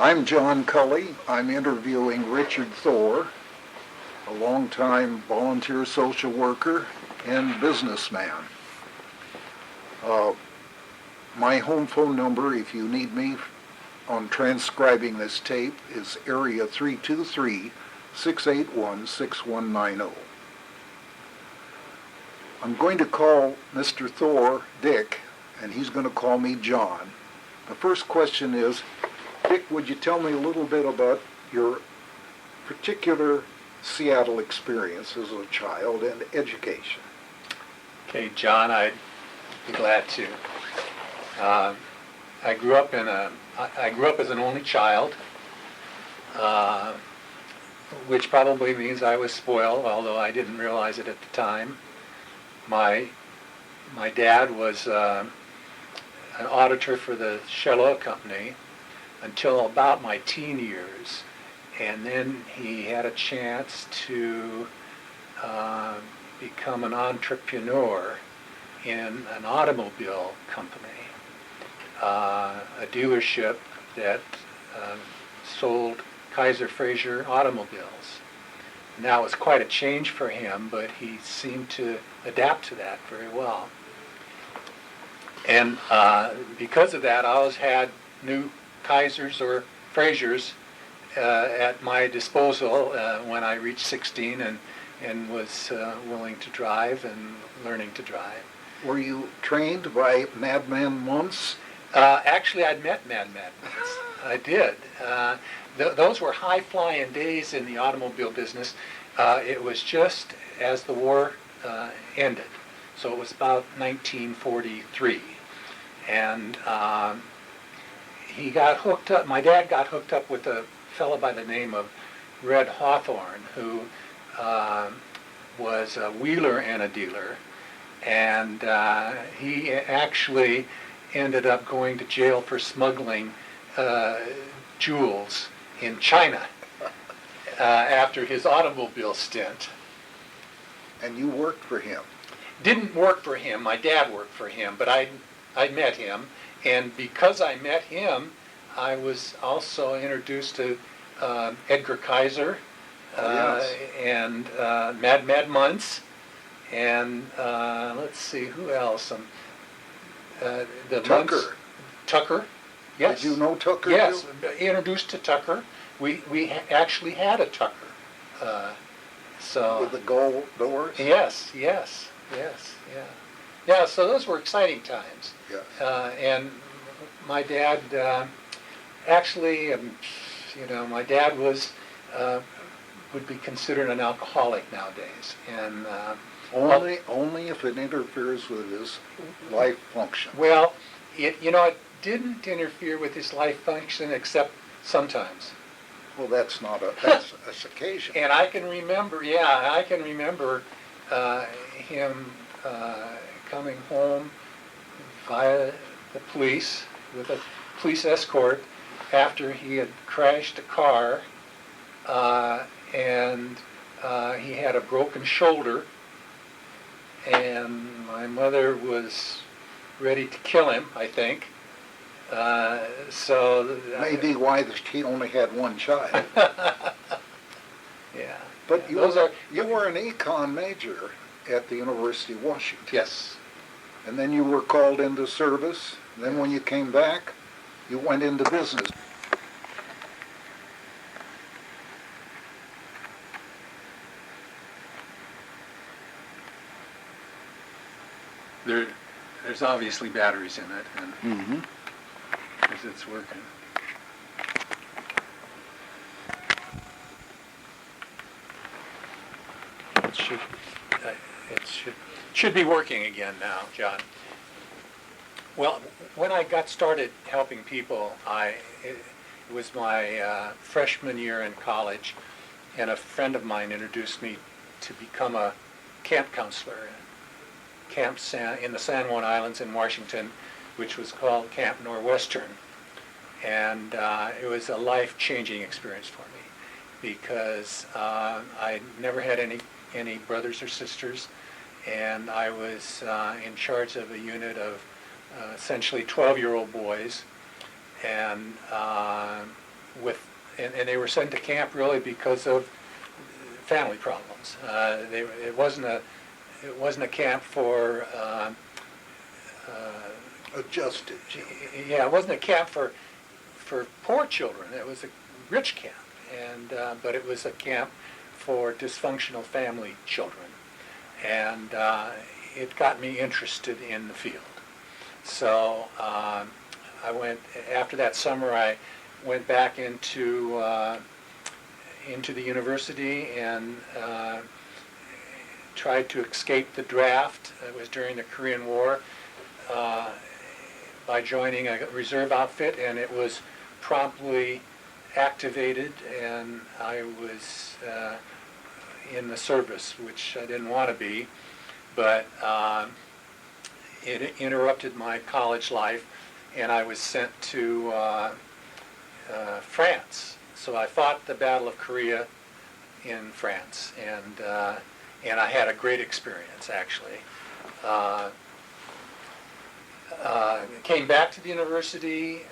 I'm John Kulli. I'm interviewing Richard Thor, a longtime volunteer social worker and businessman. My home phone number, if you need me on transcribing this tape, is area 323-681-6190. I'm going to call Mr. Thor Dick, and he's going to call me John. The first question is, Dick, would you tell me a little bit about your particular Seattle experience as a child and education? Okay, John, I'd be glad to. I grew up as an only child, which probably means I was spoiled, although I didn't realize it at the time. My dad was an auditor for the Shell Oil Company until about my teen years, and then he had a chance to become an entrepreneur in an automobile company, a dealership that sold Kaiser Fraser automobiles. And that was quite a change for him, but he seemed to adapt to that very well. And because of that, I always had new Kaisers or Frasers at my disposal when I reached 16 and was willing to drive and learning to drive. Were you trained by Madman Muntz? Actually, I'd met Madman once. I did. Those were high-flying days in the automobile business. It was just as the war ended, so it was about 1943, and he got hooked up. My dad got hooked up with a fellow by the name of Red Hawthorne, who was a wheeler and a dealer, and he actually ended up going to jail for smuggling jewels in China after his automobile stint. And you worked for him? Didn't work for him. My dad worked for him, but I met him, and because I met him, I was also introduced to Edgar Kaiser and Mad Muntz, and let's see, who else? The Tucker. Muntz, Tucker. Yes. Did you know Tucker? Yes, introduced to Tucker. We actually had a Tucker. So with the gold doors? Yes. Yeah. So those were exciting times. Yes. And my dad, actually, my dad would be considered an alcoholic nowadays, and only if it interferes with his life function. Well, it didn't interfere with his life function except sometimes. Well, that's occasion. And I can remember him coming home via the police with a police escort after he had crashed a car, and he had a broken shoulder, and my mother was ready to kill him, I think. Maybe why he only had one child. Yeah. But you were an econ major at the University of Washington. Yes. And then you were called into service. And then when you came back, you went into business. There's obviously batteries in it, and because it's working. It should be working again now, John. Well, when I got started helping people, it was my freshman year in college, and a friend of mine introduced me to become a camp counselor in the San Juan Islands in Washington, which was called Camp Northwestern. And it was a life-changing experience for me because I never had any brothers or sisters, and I was in charge of a unit of essentially 12-year-old boys, and and they were sent to camp really because of family problems. It wasn't a camp for Adjusted children. yeah, it wasn't a camp for poor children. It was a rich camp, but it was a camp for dysfunctional family children, and it got me interested in the field. So I went after that summer. I went back into the university and tried to escape the draft. It was during the Korean War. By joining a reserve outfit, and it was promptly activated, and I was in the service, which I didn't want to be, but it interrupted my college life, and I was sent to France. So I fought the Battle of Korea in France, and I had a great experience, actually. Came back to the university,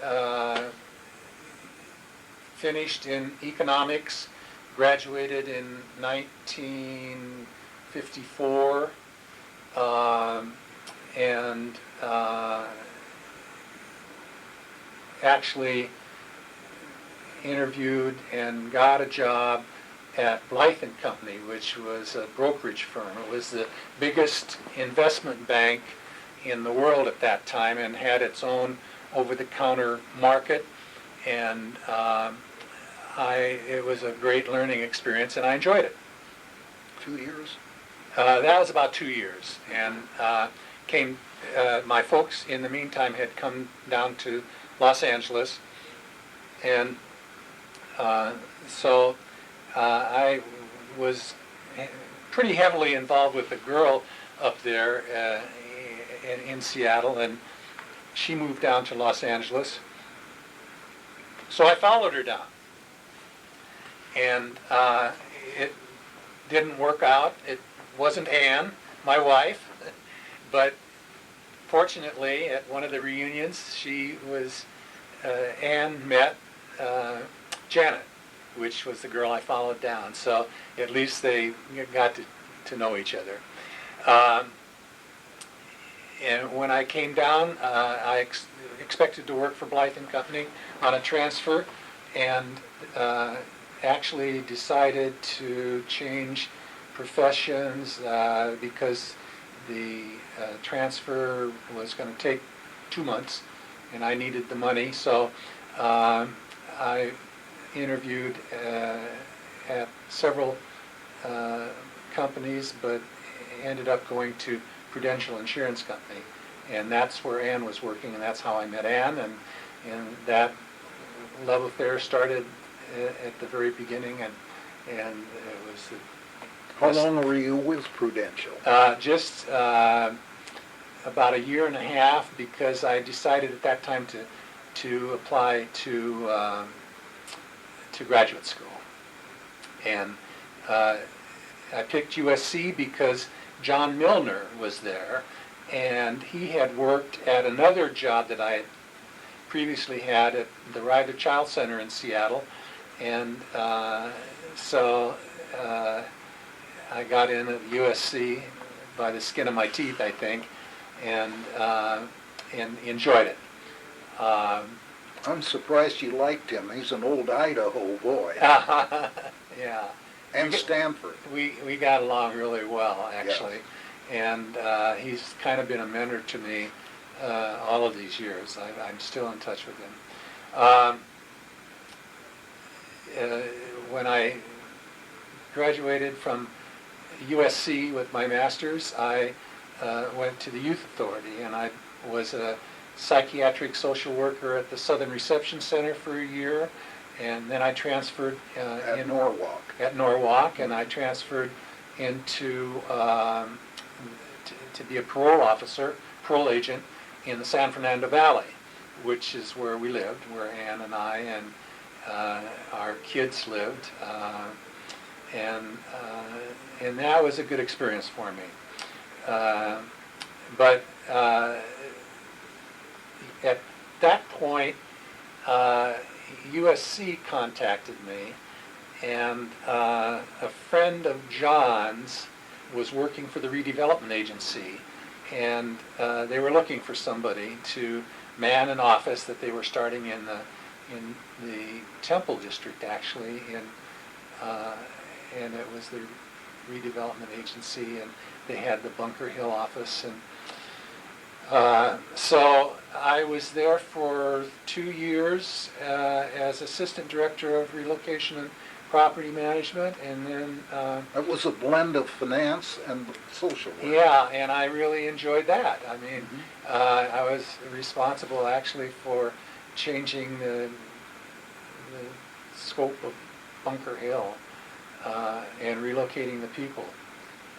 finished in economics, graduated in 1954, and actually interviewed and got a job at Blythe & Company, which was a brokerage firm. It was the biggest investment bank in the world at that time and had its own over-the-counter market, and it was a great learning experience, and I enjoyed it. 2 years? That was about 2 years, and my folks in the meantime had come down to Los Angeles, and so I was pretty heavily involved with a girl up there in Seattle, and she moved down to Los Angeles. So I followed her down, and it didn't work out. It wasn't Ann, my wife, but fortunately at one of the reunions Ann met Janet, which was the girl I followed down. So at least they got to know each other. And when I came down, I expected to work for Blythe & Company on a transfer, and actually decided to change professions because the transfer was going to take 2 months, and I needed the money. So I interviewed at several companies, but ended up going to Prudential Insurance Company, and that's where Ann was working, and that's how I met Ann, and that love affair started at the very beginning, and it was. How long were you with Prudential? Just about a year and a half, because I decided at that time to apply to graduate school, and I picked USC because John Milner was there, and he had worked at another job that I had previously had at the Ryder Child Center in Seattle, and so I got in at USC by the skin of my teeth, I think, and enjoyed it. I'm surprised you liked him. He's an old Idaho boy. Yeah. And Stanford. We got along really well, actually, and he's kind of been a mentor to me all of these years. I'm still in touch with him. When I graduated from USC with my master's, I went to the Youth Authority, and I was a psychiatric social worker at the Southern Reception Center for a year, and then I transferred At Norwalk. At Norwalk, and I transferred into to be a parole agent in the San Fernando Valley, which is where we lived, where Ann and I and our kids lived, and that was a good experience for me. But at that point, USC contacted me, and a friend of John's was working for the redevelopment agency, and they were looking for somebody to man an office that they were starting in the Temple district, actually, and it was the redevelopment agency, and they had the Bunker Hill office, and so I was there for 2 years as assistant director of relocation and property management, and then It was a blend of finance and social work. yeah, and I really enjoyed that. I mean, I was responsible actually for changing the scope of Bunker Hill and relocating the people.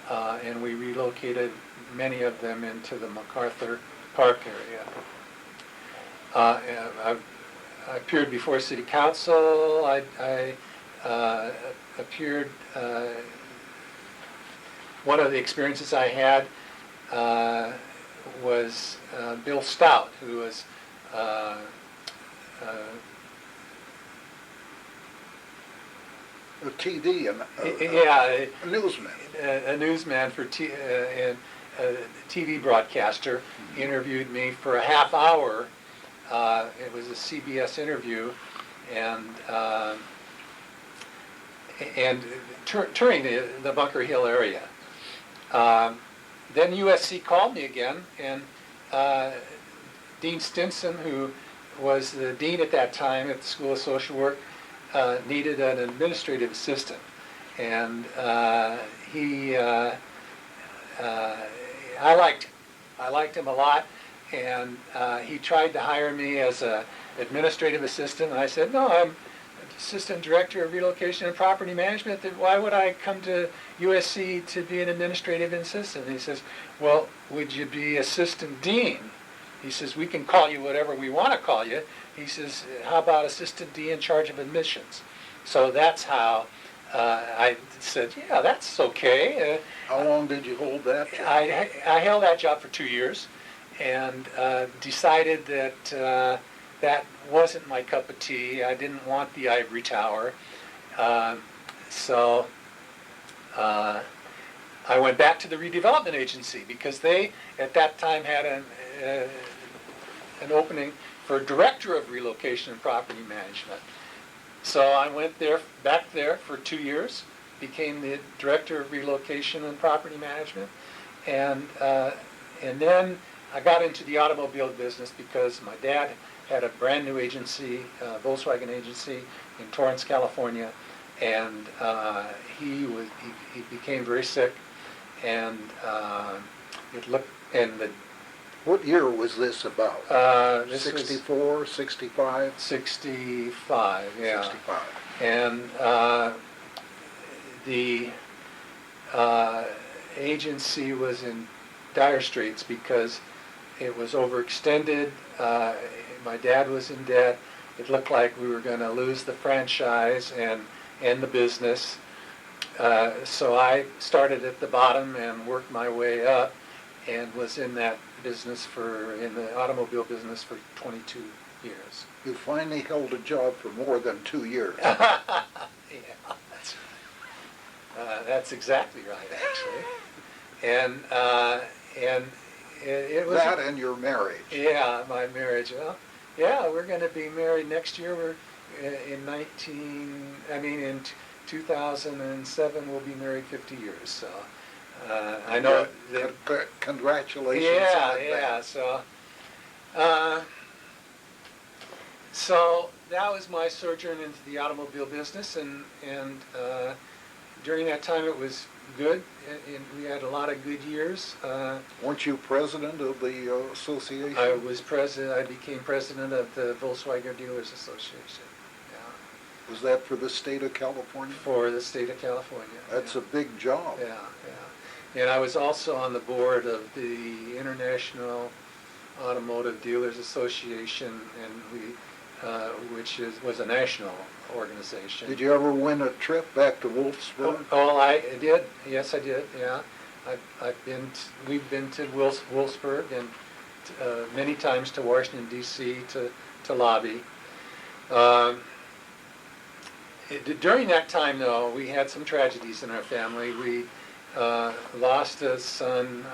And we relocated many of them into the MacArthur Park area. I appeared before City Council. I appeared, one of the experiences I had was Bill Stout, who was A TV and yeah, a newsman. a newsman for and a TV broadcaster, interviewed me for a half hour. It was a CBS interview, and touring the Bunker Hill area. Then USC called me again, and Dean Stinson, who was the dean at that time at the School of Social Work, needed an administrative assistant, and I liked him a lot, and he tried to hire me as an administrative assistant, and I said, no, I'm assistant director of relocation and property management. Why would I come to USC to be an administrative assistant? And he says, well, would you be assistant dean? He says, we can call you whatever we want to call you. He says, how about assistant dean in charge of admissions? So that's how I said, yeah, that's okay. How long did you hold that job? I held that job for 2 years, and decided that that wasn't my cup of tea. I didn't want the ivory tower. So I went back to the redevelopment agency, because they, at that time, had an opening for director of relocation and property management. So I went back there for 2 years, became the director of relocation and property management, and then I got into the automobile business because my dad had a brand new agency, Volkswagen agency in Torrance, California, and he became very sick, and What year was this about? This 64, 65? 65, yeah. 65. And the agency was in dire straits because it was overextended. My dad was in debt. It looked like we were going to lose the franchise and end the business. So I started at the bottom and worked my way up, and was in that business in the automobile business for 22 years. You finally held a job for more than 2 years. Yeah, that's exactly right, actually. And it was that and your marriage. Yeah, my marriage. Well, yeah, we're going to be married next year. We're in 2007 we'll be married 50 years. So I know that. Congratulations. Yeah, on yeah. that. So that was my sojourn into the automobile business, and during that time it was good, and we had a lot of good years. Weren't you president of the association? I was president. I became president of the Volkswagen Dealers Association. Yeah. Was that for the state of California? For the state of California. That's yeah. a big job. Yeah, yeah. And I was also on the board of the International Automotive Dealers Association, and which was a national organization. Did you ever win a trip back to Wolfsburg? Oh, I did. Yes, I did. Yeah, we've been to Wolfsburg, and many times to Washington D.C. to lobby. Um, During that time, though, we had some tragedies in our family. We lost a son.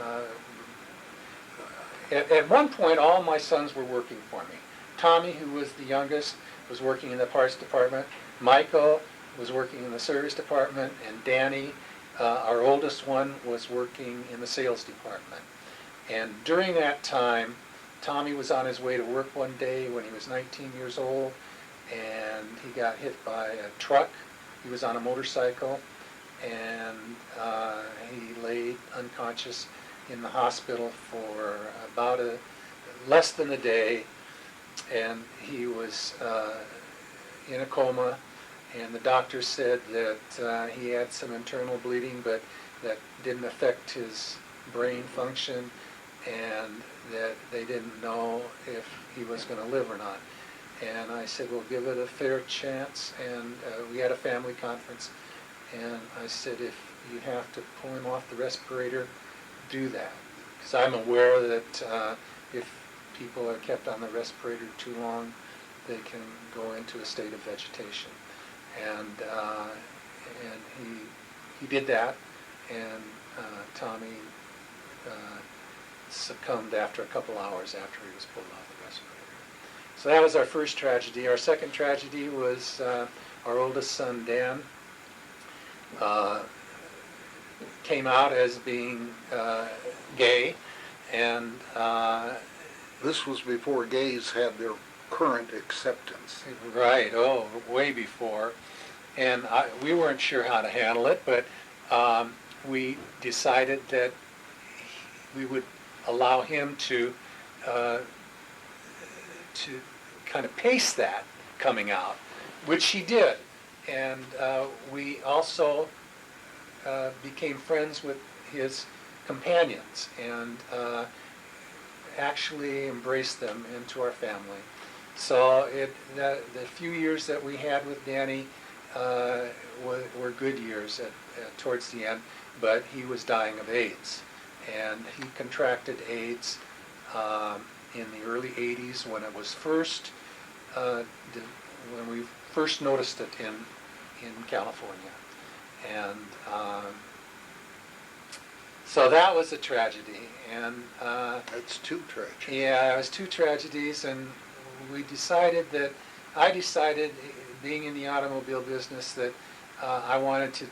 At one point, all my sons were working for me. Tommy, who was the youngest, was working in the parts department. Michael was working in the service department, and Danny, our oldest one, was working in the sales department. And during that time, Tommy was on his way to work one day when he was 19 years old, and he got hit by a truck. He was on a motorcycle, and he laid unconscious in the hospital for about less than a day, and he was in a coma, and the doctor said that he had some internal bleeding, but that didn't affect his brain function, and that they didn't know if he was going to live or not. And I said, well, give it a fair chance. And we had a family conference, and I said, if you have to pull him off the respirator, do that. Because I'm aware that if people are kept on the respirator too long, they can go into a state of vegetation. And he did that, and Tommy succumbed after a couple hours after he was pulled off the respirator. So that was our first tragedy. Our second tragedy was our oldest son, Dan, came out as being gay, and This was before gays had their current acceptance. right, oh, way before. And we weren't sure how to handle it, but we decided that we would allow him to kind of pace that coming out, which he did. And we also became friends with his companions and actually embraced them into our family. So the few years that we had with Danny were good years towards the end, but he was dying of AIDS. And he contracted AIDS in the early 80s when it was first, when we first noticed it in California. And so that was a tragedy. And That's two tragedies. yeah, it was two tragedies, and I decided, being in the automobile business, that I wanted to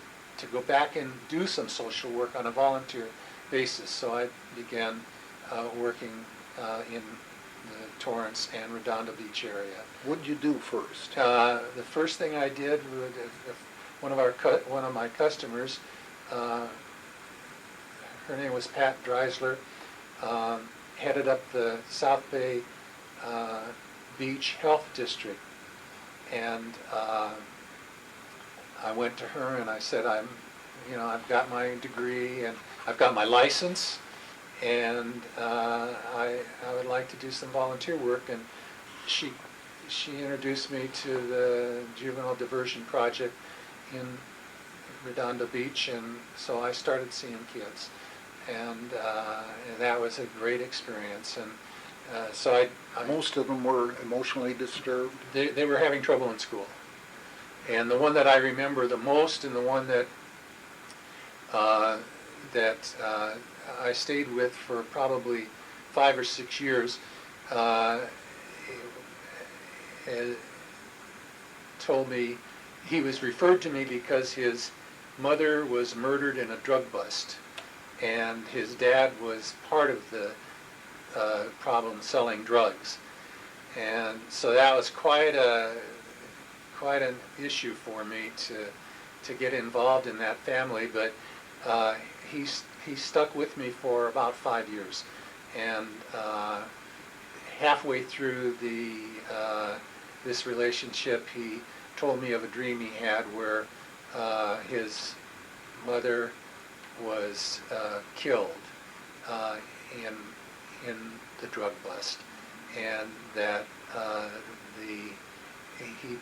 go back and do some social work on a volunteer basis. So I began working in the Torrance and Redondo Beach area. What did you do first? The first thing I did was one of my customers, her name was Pat Dreisler, headed up the South Bay Beach Health District, and I went to her and I said, I've got my degree and I've got my license, and I would like to do some volunteer work. And she introduced me to the Juvenile Diversion Project in Redondo Beach, and so I started seeing kids, and that was a great experience. And so Most of them were emotionally disturbed. they were having trouble in school, and the one that I remember the most, and the one that I stayed with for probably 5 or 6 years, told me, he was referred to me because his mother was murdered in a drug bust, and his dad was part of the problem selling drugs. And so that was quite an issue for me to get involved in that family, but he stuck with me for about 5 years. And halfway through this relationship, he told me of a dream he had where his mother was killed in the drug bust, and that he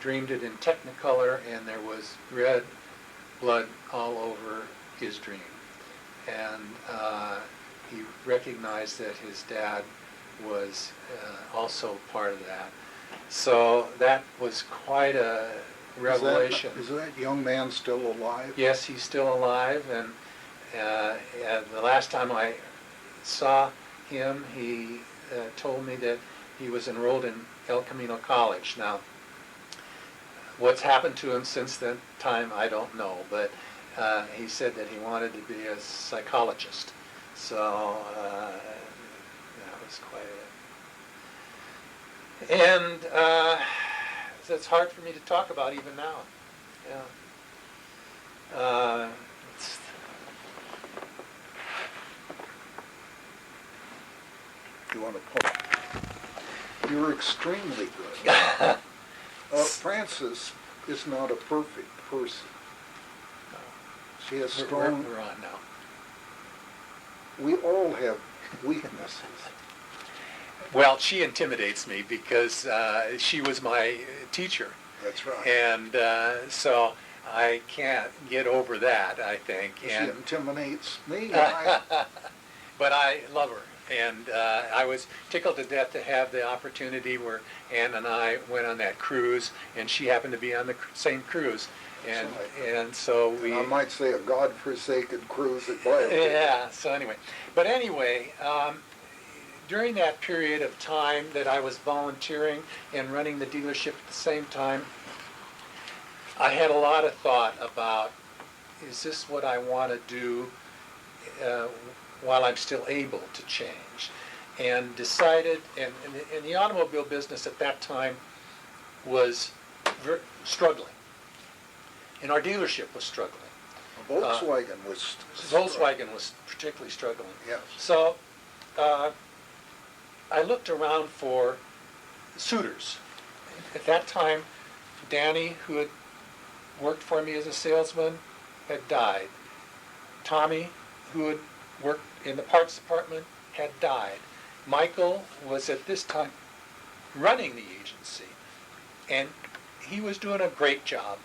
dreamed it in Technicolor, and there was red blood all over his dream. And he recognized that his dad was also part of that. So that was quite a revelation. Is that young man still alive? Yes, he's still alive, and the last time I saw him, he told me that he was enrolled in El Camino College. Now, what's happened to him since that time, I don't know, but he said that he wanted to be a psychologist. So that was quite a... And it's hard for me to talk about even now. Yeah. You want to pull? You're extremely good. Frances is not a perfect person. She has strong... We're on now. We all have weaknesses. Well, she intimidates me because she was my teacher. That's right. And so I can't get over that, I think. She And intimidates me. but I love her. And I was tickled to death to have the opportunity where Ann and I went on that cruise, and she happened to be on the same cruise. And and so we... I might say a godforsaken cruise at Bible. Yeah, so anyway. But anyway, during that period of time that I was volunteering and running the dealership at the same time, I had a lot of thought about, is this what I want to do while I'm still able to change? And decided, and the automobile business at that time was struggling. And our dealership was struggling. Volkswagen was particularly struggling. Yes. So I looked around for suitors. At that time, Danny, who had worked for me as a salesman, had died. Tommy, who had worked in the parts department, had died. Michael was at this time running the agency, and he was doing a great job.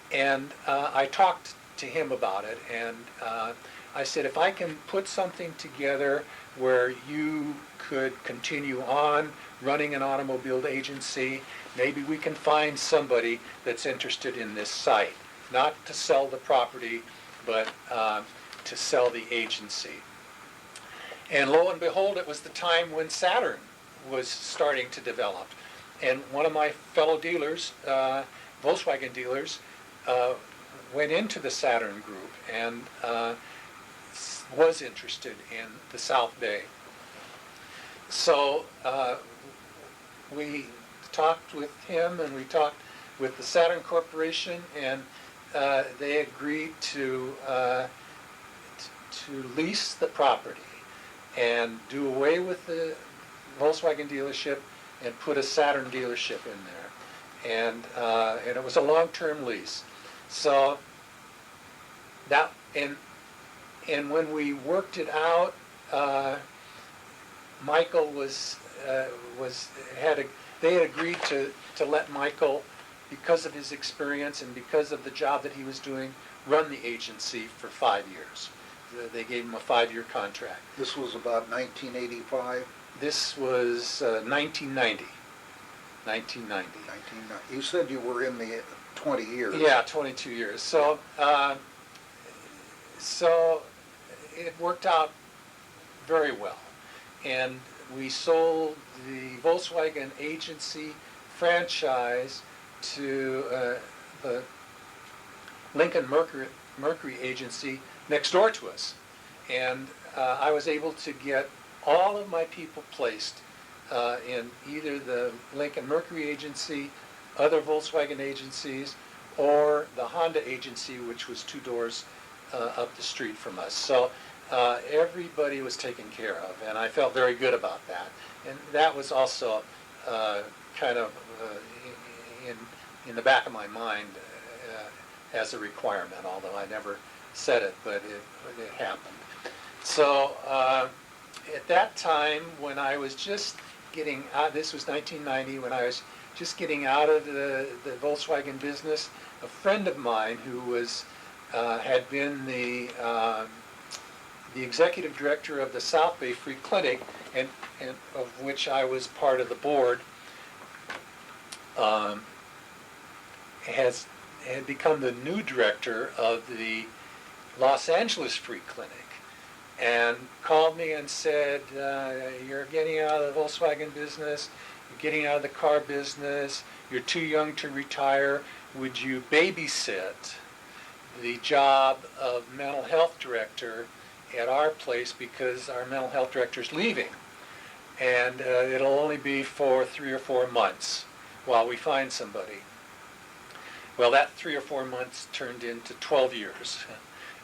And I talked to him about it, and I said, if I can put something together where you could continue on running an automobile agency, maybe we can find somebody that's interested in this site. Not to sell the property, but to sell the agency. And lo and behold, it was the time when Saturn was starting to develop. And one of my fellow dealers, Volkswagen dealers, went into the Saturn group and was interested in the South Bay. So we talked with him, and we talked with the Saturn Corporation, and they agreed to lease the property and do away with the Volkswagen dealership and put a Saturn dealership in there. And it was a long-term lease. So that, and when we worked it out, Michael they had agreed to let Michael, because of his experience and because of the job that he was doing, run the agency for 5 years. They gave him a 5-year contract. This was about 1985? This was 1990. 1990. You said you were in the 20 years. Yeah, 22 years. So, so it worked out very well. And we sold the Volkswagen agency franchise to the Lincoln Mercury agency next door to us. And I was able to get all of my people placed in either the Lincoln Mercury agency, other Volkswagen agencies, or the Honda agency, which was 2 doors up the street from us. So everybody was taken care of, and I felt very good about that. And that was also kind of in the back of my mind as a requirement, although I never said it, but it happened. So at that time, when I was just getting out, this was 1990, when I was just getting out of the Volkswagen business, a friend of mine who was had been the executive director of the South Bay Free Clinic, and of which I was part of the board, um, had become the new director of the Los Angeles Free Clinic, and called me and said, you're getting out of the Volkswagen business, you're getting out of the car business, you're too young to retire, would you babysit the job of mental health director at our place, because our mental health director's leaving, and it'll only be for 3 or 4 months while we find somebody. Well, that 3 or 4 months turned into 12 years.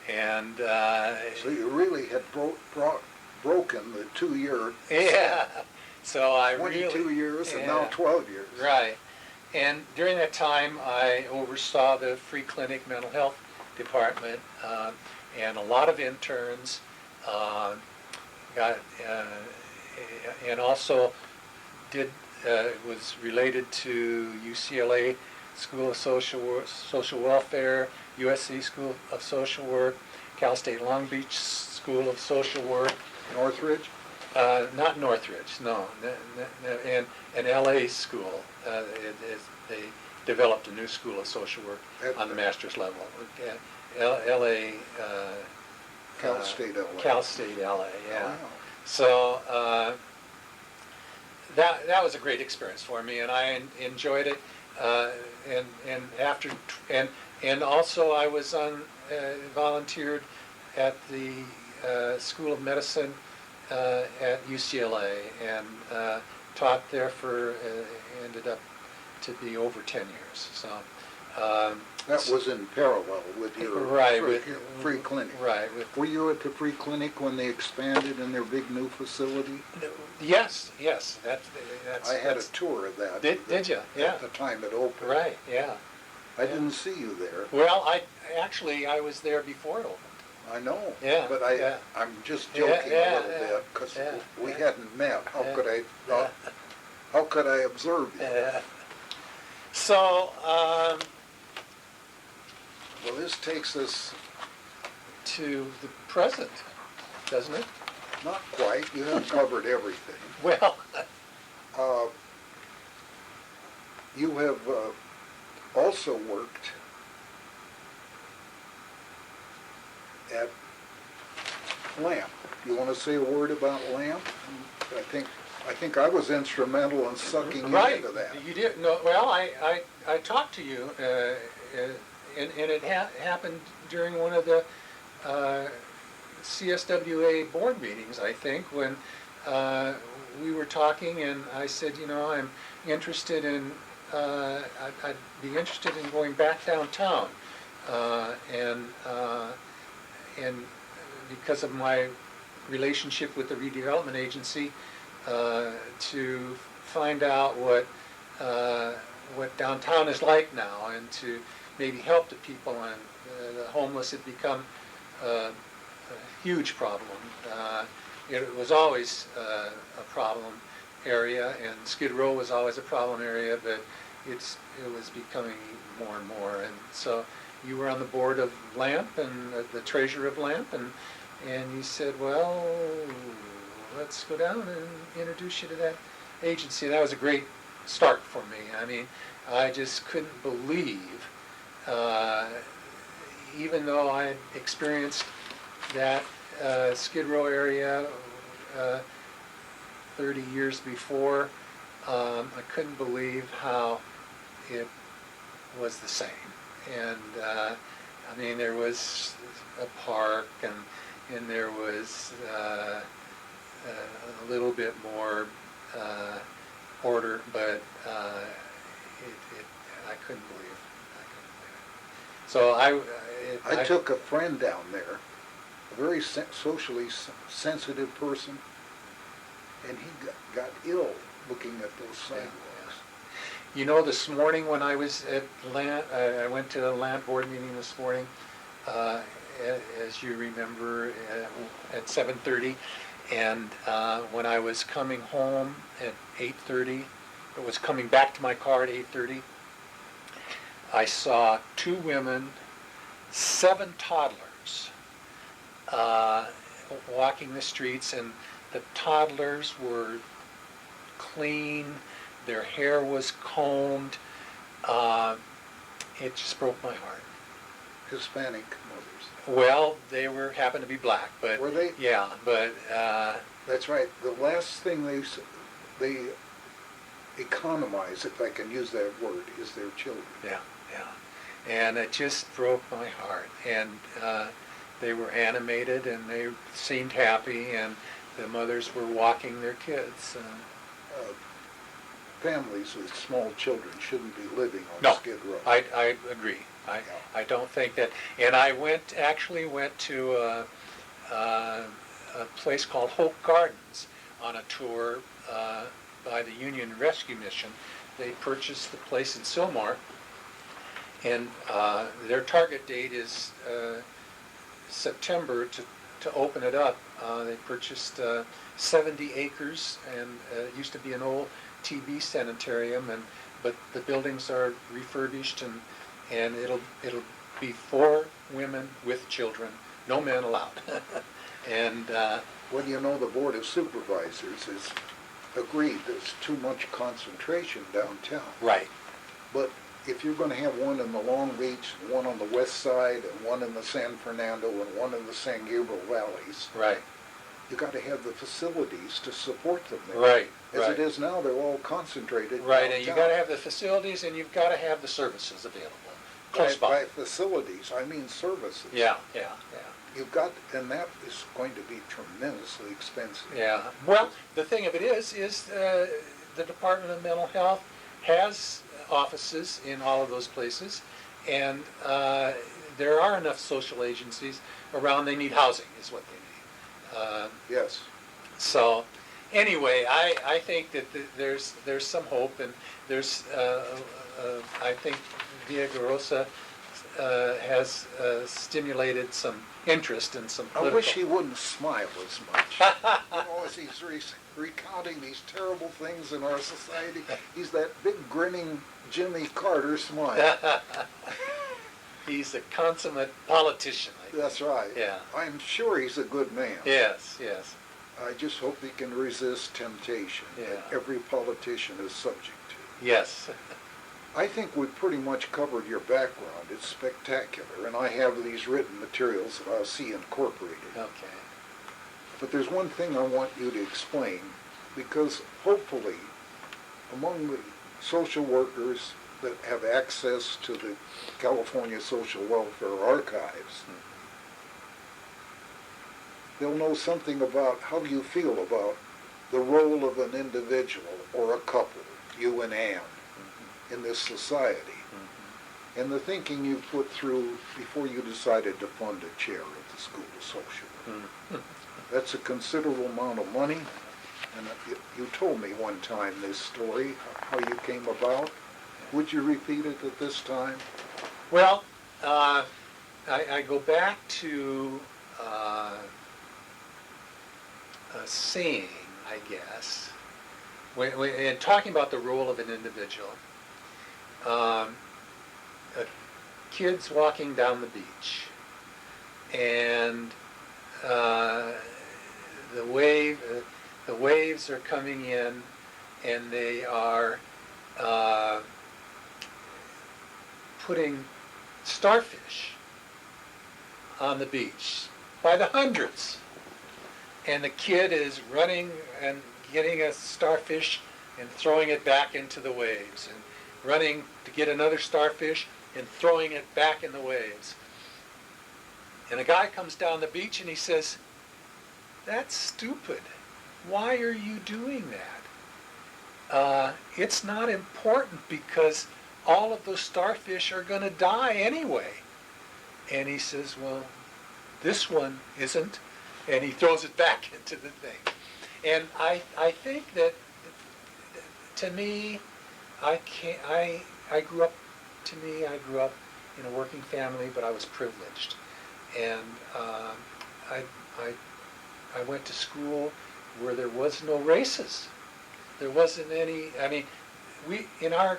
And so you really had broken the 2-year. Yeah. So I 22 years and now 12 years. Right. And during that time, I oversaw the free clinic mental health department, and a lot of interns. And also was related to UCLA School of Social Welfare, USC School of Social Work, Cal State Long Beach School of Social Work. Northridge? Not Northridge, no. An LA school. They developed a new school of social work on the master's level. LA. Cal State LA. Cal State LA, yeah. Wow. So that was a great experience for me, and I enjoyed it. And also I was volunteered at the School of Medicine at UCLA, and taught there for ended up to be over 10 years. So that was in parallel with your free clinic. Right. Were you at the free clinic when they expanded in their big new facility? Yes. I had a tour of that. Did you? Yeah. At the time it opened. Right. Yeah. I didn't see you there. Well, I was there before it opened. I know. Yeah. But I'm just joking a little bit because we hadn't met. How could I observe you? So. Well, this takes us to the present, doesn't it? Not quite. You haven't covered everything. Well, you have also worked at LAMP. You want to say a word about LAMP? I think I was instrumental in sucking you into that. You did. No. Well, I talked to you, and it happened during one of the CSWA board meetings, I think, when we were talking, and I said, I'm interested in, I'd be interested in going back downtown, and because of my relationship with the redevelopment agency, to find out what downtown is like now, and to maybe help the people, and the homeless had become a huge problem. It was always a problem area, and Skid Row was always a problem area, but it was becoming more and more. And so you were on the board of LAMP and the treasurer of LAMP, and you said, well, let's go down and introduce you to that agency. That was a great start for me. I mean, I just couldn't believe, even though I had experienced that Skid Row area 30 years before, I couldn't believe how it was the same. And I mean, there was a park, and there was a little bit more order, but I couldn't believe it. So I took a friend down there, a very socially sensitive person, and he got ill looking at those sidewalks. This morning when I was at LAMP, I went to a LAMP board meeting this morning, as you remember, at 7:30, and when I was coming home at 8:30, or was coming back to my car at 8:30, I saw 2 women, 7 toddlers, walking the streets, and the toddlers were clean, Their hair was combed. It just broke my heart. Hispanic mothers. Well, they happened to be black, but Were they? yeah, but That's right. The last thing they economize, if I can use that word, is their children. yeah, and it just broke my heart. And they were animated, and they seemed happy, and the mothers were walking their kids. Families with small children shouldn't be living on No, Skid Row. I agree. I don't think that. And I actually went to a place called Hope Gardens on a tour by the Union Rescue Mission. They purchased the place in Sylmar, and their target date is September to open it up. They purchased 70 acres, and it used to be an old TB sanitarium, but the buildings are refurbished, and it'll be for women with children, no men allowed. And Well, you know, the Board of Supervisors has agreed there's too much concentration downtown. right, But if you're going to have one in the Long Beach, one on the west side, and one in the San Fernando, and one in the San Gabriel valleys, right, you got to have the facilities to support them there. right, As right. it is now, they're all concentrated Right, and downtown. you've got to have the facilities, and you've got to have the services available close By by. facilities, I mean services. Yeah. You've got, and that is going to be tremendously expensive. Yeah. Well, the thing of it is the Department of Mental Health has offices in all of those places, and there are enough social agencies around. They need housing, is what they need. Yes. So, anyway, I think that there's some hope, and there's I think Villagrosa has stimulated some interest in some I political. wish he wouldn't smile as much. You know, as he's recounting these terrible things in our society, he's that big grinning Jimmy Carter smile. He's a consummate politician. I think. That's right. Yeah. I'm sure he's a good man. Yes. I just hope he can resist temptation that Yeah. every politician is subject to. Yes. I think we've pretty much covered your background. It's spectacular, and I have these written materials that I'll see incorporated. Okay. But there's one thing I want you to explain, because hopefully among the social workers that have access to the California Social Welfare Archives, they'll know something about how you feel about the role of an individual or a couple, you and Ann, in this society, and the thinking you put through before you decided to fund a chair at the School of Social Work. That's a considerable amount of money, and you told me one time this story, how you came about. Would you repeat it at this time? Well, I go back to a saying, I guess, when talking about the role of an individual. A kid's walking down the beach, and the waves are coming in, and they are putting starfish on the beach by the hundreds. And the kid is running and getting a starfish and throwing it back into the waves, and running to get another starfish and throwing it back in the waves. And a guy comes down the beach and he says, "That's stupid. Why are you doing that? It's not important, because all of those starfish are going to die anyway." And he says, "Well, this one isn't." And he throws it back into the thing. And I think that, to me, I grew up in a working family, but I was privileged. And I went to school where there was no races. There wasn't any. I mean, we in our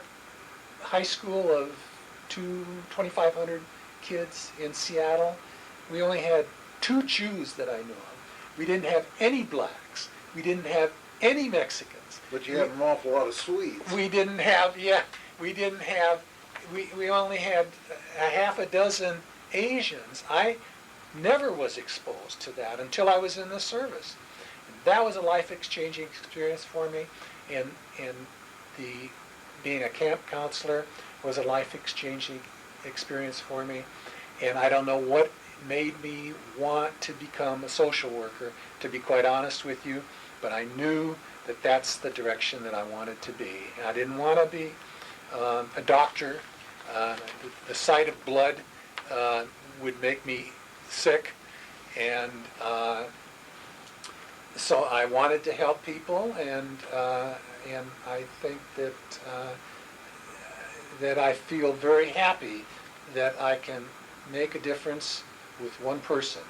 high school of 2,500 kids in Seattle, we only had 2 Jews that I know of. We didn't have any blacks. We didn't have any Mexicans. Asians. But you had an awful lot of Swedes. We didn't have, we only had a half a dozen Asians. I never was exposed to that until I was in the service. That was a life-exchanging experience for me, and being a camp counselor was a life-exchanging experience for me, and I don't know what made me want to become a social worker, to be quite honest with you, but I knew that that's the direction that I wanted to be. I didn't want to be a doctor. The sight of blood would make me sick, and so I wanted to help people, and I think that I feel very happy that I can make a difference with one person,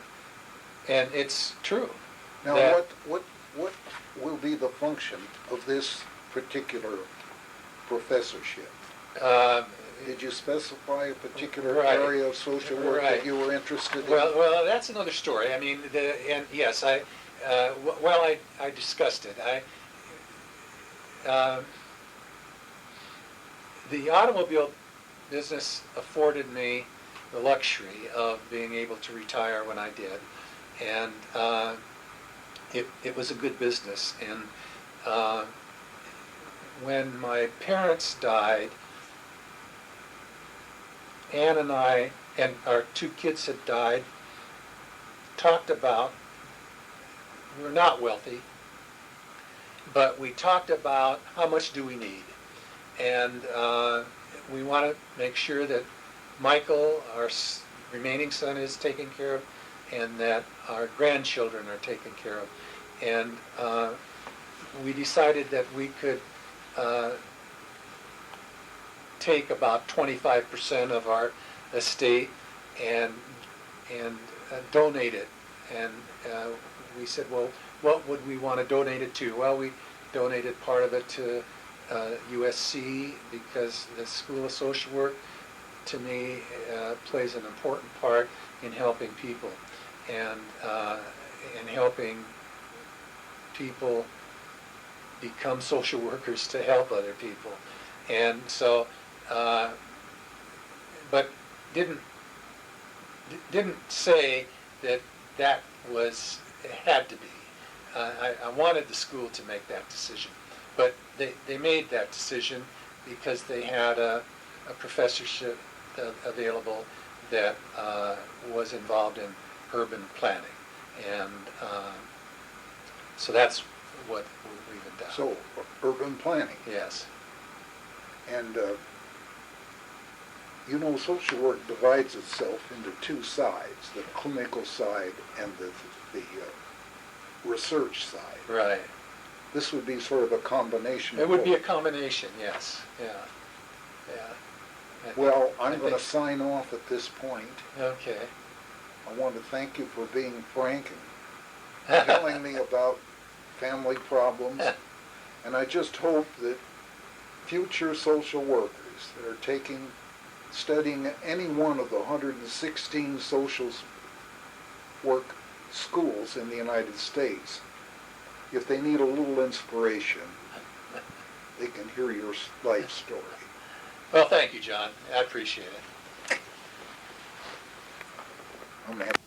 and it's true. Now, that, what will be the function of this particular professorship? Did you specify a particular Right. area of social work Right. that you were interested in? well, that's another story. I mean, and yes, I discussed it. The automobile business afforded me the luxury of being able to retire when I did, and it was a good business. And when my parents died, Ann and I, and our 2 kids had died, talked about, we're not wealthy, but we talked about how much do we need. And we want to make sure that Michael, our remaining son, is taken care of, and that our grandchildren are taken care of. And we decided that we could take about 25% of our estate and donate it. And we said, well, what would we want to donate it to? Well, we donated part of it to USC, because the School of Social Work, to me, plays an important part in helping people and helping people become social workers to help other people. And so, but didn't say that was, it had to be. I wanted the school to make that decision, but they made that decision because they had a professorship available that was involved in urban planning, and so that's what we've done. So, urban planning. Yes. And you know, social work divides itself into 2 sides, the clinical side and the research side. Right. This would be sort of a combination. It of would be a both. combination, yes. Yeah. Well, I I'm going to think- sign off at this point. Okay. I want to thank you for being frank and telling me about family problems. And I just hope that future social workers that are studying at any one of the 116 social work schools in the United States, if they need a little inspiration, they can hear your life story. Well, thank you, John. I appreciate it. I'm happy.